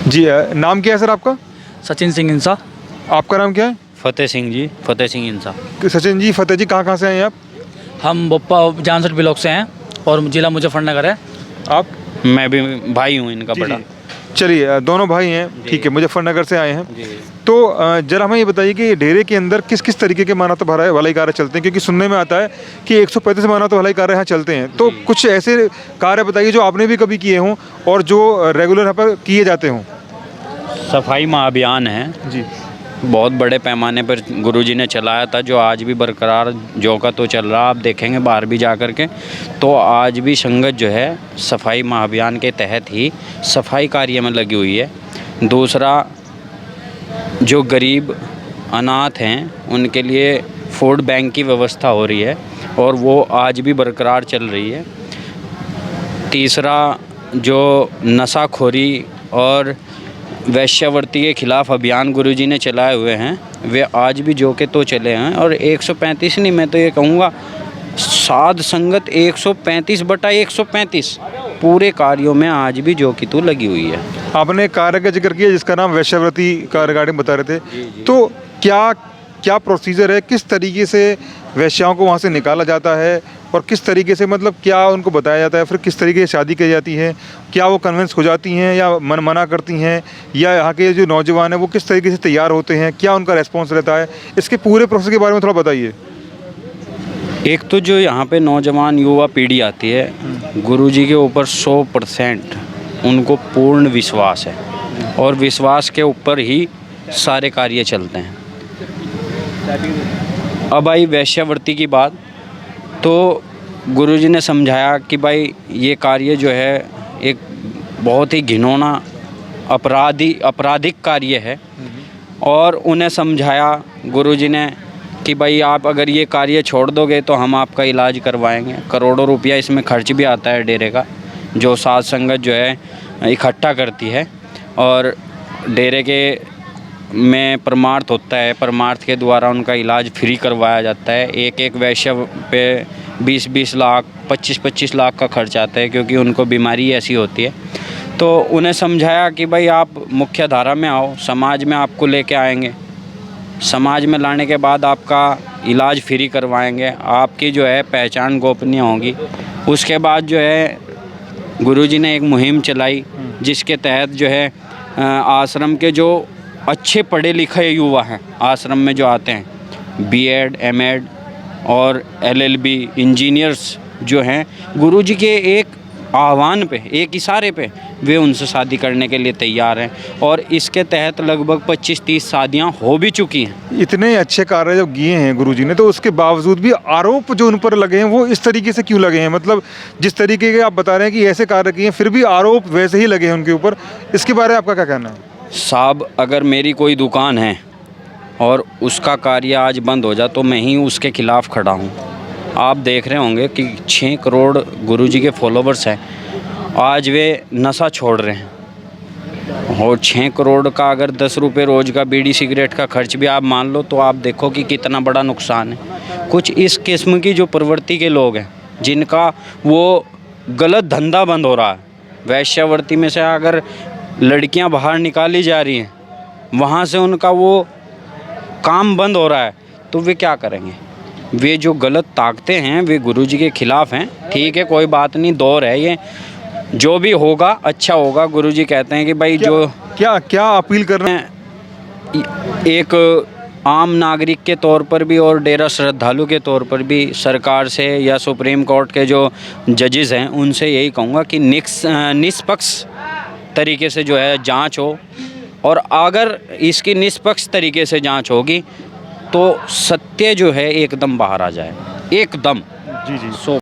जी नाम क्या है सर आपका? सचिन सिंह इंसा। आपका नाम क्या है? फतेह सिंह जी, फतेह सिंह इंसा। सचिन जी, फतेह जी, कहाँ से आए हैं आप? हम बोप्पा जानसठ ब्लॉक से हैं और जिला मुजफ्फरनगर है। आप? मैं भी भाई हूँ इनका बड़ा। चलिए, दोनों भाई हैं, ठीक है, मुजफ्फरनगर से आए हैं। तो जरा हमें ये बताइए कि डेरे के अंदर किस किस तरीके के मानव भलाई कार्य चलते हैं, क्योंकि सुनने में आता है कि 135 मानव भलाई कार्य यहाँ चलते हैं। तो कुछ ऐसे कार्य बताइए जो आपने भी कभी किए हों और जो रेगुलर यहाँ पर किए जाते हों। सफाई महाअभियान है जी, बहुत बड़े पैमाने पर गुरुजी ने चलाया था, जो आज भी बरकरार जो का तो चल रहा। आप देखेंगे बाहर भी जा कर के, तो आज भी संगत जो है सफाई महाअभियान के तहत ही सफाई कार्य में लगी हुई है। दूसरा, जो गरीब अनाथ हैं उनके लिए फूड बैंक की व्यवस्था हो रही है और वो आज भी बरकरार चल रही है। तीसरा, जो नशाखोरी और वैश्यावृत्ति के खिलाफ अभियान गुरुजी ने चलाए हुए हैं, वे आज भी जो के तो चले हैं। और 135 नहीं, मैं तो ये कहूँगा साध संगत 135/135 पूरे कार्यों में आज भी जो की तो लगी हुई है। आपने कार्य का जिक्र किया जिसका नाम वैश्यावृत्ति का रिगार्डिंग बता रहे थे। तो क्या क्या प्रोसीजर है, किस तरीके से वैश्याओं को वहाँ से निकाला जाता है और किस तरीके से, मतलब क्या उनको बताया जाता है, फिर किस तरीके से शादी की जाती है, क्या वो कन्विंस हो जाती हैं या मना करती हैं, या यहाँ के जो नौजवान हैं वो किस तरीके से तैयार होते हैं, क्या उनका रेस्पॉन्स रहता है, इसके पूरे प्रोसेस के बारे में थोड़ा बताइए। एक तो जो यहाँ पे नौजवान युवा पीढ़ी आती है, गुरुजी के ऊपर 100% उनको पूर्ण विश्वास है और विश्वास के ऊपर ही सारे कार्य चलते हैं। अब आई वैश्यावृत्ति की बात, तो गुरुजी ने समझाया कि भाई ये कार्य जो है एक बहुत ही घिनौना आपराधिक कार्य है, और उन्हें समझाया गुरुजी ने कि भाई आप अगर ये कार्य छोड़ दोगे तो हम आपका इलाज करवाएंगे। करोड़ों रुपया इसमें खर्च भी आता है डेरे का, जो साध संगत जो है इकट्ठा करती है, और डेरे के में परमार्थ होता है, परमार्थ के द्वारा उनका इलाज फ्री करवाया जाता है। एक वैश्य पे 20-20 लाख 25-25 लाख का खर्च आता है, क्योंकि उनको बीमारी ऐसी होती है। तो उन्हें समझाया कि भाई आप मुख्य धारा में आओ, समाज में आपको लेके आएंगे, समाज में लाने के बाद आपका इलाज फ्री करवाएंगे, आपकी जो है पहचान गोपनीय होगी। उसके बाद जो है गुरुजी ने एक मुहिम चलाई जिसके तहत जो है आश्रम के जो अच्छे पढ़े लिखे युवा हैं आश्रम में जो आते हैं, B.Ed, M.Ed और LLB इंजीनियर्स जो हैं, गुरुजी के एक आह्वान पे, एक इशारे पे वे उनसे शादी करने के लिए तैयार हैं, और इसके तहत लगभग 25-30 शादियां हो भी चुकी हैं। इतने अच्छे कार्य जब किए हैं गुरुजी ने, तो उसके बावजूद भी आरोप जो उन पर लगे हैं वो इस तरीके से क्यों लगे हैं? मतलब जिस तरीके के आप बता रहे हैं कि ऐसे कार्य किए हैं, फिर भी आरोप वैसे ही लगे हैं उनके ऊपर, इसके बारे में आपका क्या कहना है? साहब, अगर मेरी कोई दुकान है और उसका कार्य आज बंद हो जाए तो मैं ही उसके खिलाफ़ खड़ा हूँ। आप देख रहे होंगे कि 6 करोड़ गुरुजी के फॉलोवर्स हैं, आज वे नशा छोड़ रहे हैं, और 6 करोड़ का अगर 10 रुपये रोज़ का बीड़ी सिगरेट का खर्च भी आप मान लो, तो आप देखो कि कितना बड़ा नुकसान है। कुछ इस किस्म की जो प्रवृत्ति के लोग हैं जिनका वो गलत धंधा बंद हो रहा है, वैश्यावृत्ति में से अगर लड़कियां बाहर निकाली जा रही हैं, वहाँ से उनका वो काम बंद हो रहा है, तो वे क्या करेंगे? वे जो गलत ताकतें हैं वे गुरुजी के खिलाफ़ हैं। ठीक है, कोई बात नहीं, दौर है ये, जो भी होगा अच्छा होगा। गुरुजी कहते हैं कि भाई जो क्या अपील कर रहे हैं? एक आम नागरिक के तौर पर भी और डेरा श्रद्धालु के तौर पर भी सरकार से या सुप्रीम कोर्ट के जो जजेस हैं उनसे यही कहूँगा कि निष्पक्ष तरीके से जो है जांच हो, और अगर इसकी निष्पक्ष तरीके से जांच होगी तो सत्य जो है एकदम बाहर आ जाए, एकदम। जी।